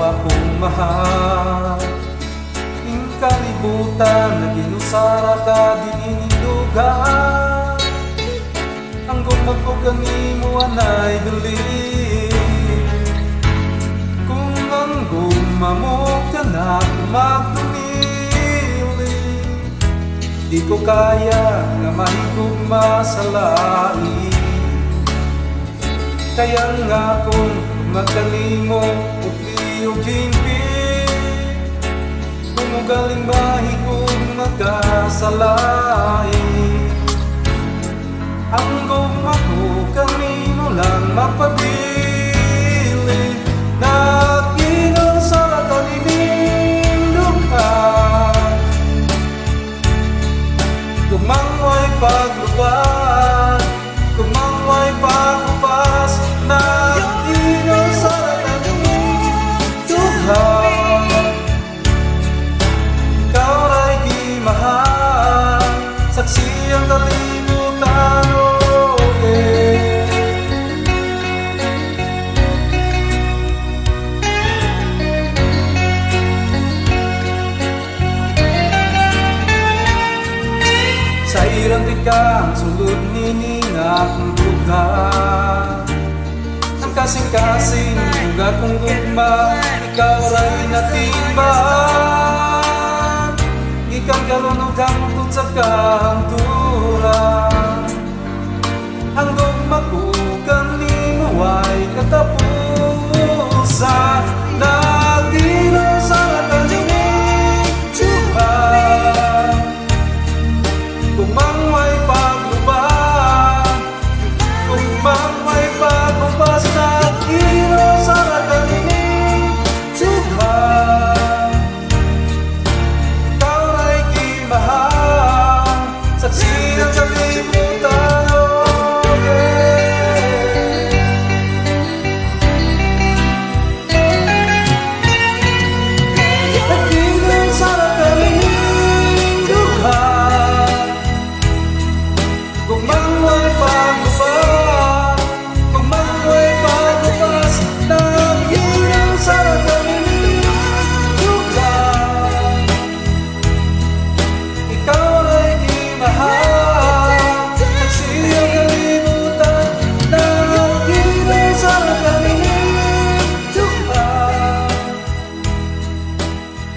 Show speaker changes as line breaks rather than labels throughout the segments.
akong mahal. Ing kalibutan na ginusara ka dinilugan. Ang gumagog mo anay galing. Kung ang gumamog ka na magdumili, di ko kaya nga mahigugma sa lain. Kaya nga kung magkalimong o ginpin, kung galing mahigugma ka sa lain, ang gumako kanino lang mapabili. Naginaw sa kalinindukan, kumangway paglubad, kumangway paglupas. Naginaw sa kalinindukan, ikaw ray di mahal, saksi ang kalibutan. Sa irang di ka ang sulod nininga kong lugar. Ang kasing-kasing lugar kong gugma, ikaw ray natimban. Ikang kalunod ang sa kahangturan. Ang gugma ko kanimo ay katapusan. Naginaw sa kalinindukan, kumangway paglubad, kumangway paglupas. Naginaw sa kalinindukan, ikaw ay kimahal, saksi ng kalibutan. Naginaw sa kalinindukan, kumangway paglubad, kumangway paglupas. Naginaw sa kalinindukan, ikaw ay di mahal, saksi ang kalibutan. Naginaw sa kalinindukan,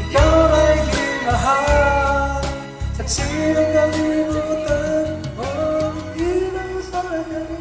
ikaw ay di mahal, saksi ang kalibutan. Naginaw sa kalibutan.